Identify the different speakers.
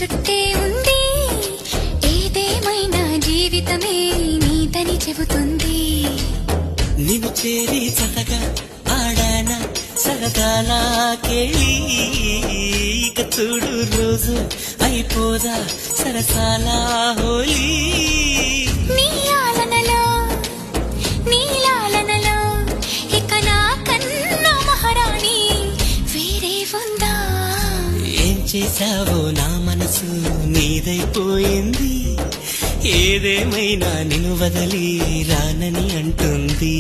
Speaker 1: చుట్టే ఉంది ఏదేమైనా జీవితమే నీదని చెబుతుంది
Speaker 2: నిన్ను చేరి చక్కగా ఆడాన సరదాలా కేళి ఇక చూడు రోజు అయిపోదా సరసాలా హోలీ
Speaker 1: నీలాలనలో నీలాలనలో ఇక నా కన్నా మహారాణి వేరే ఉందా
Speaker 2: ఏం చేశావో నా మనసు నీదైపోయింది ఏదేమైనా నిన్ను వదలి రానని అంటుంది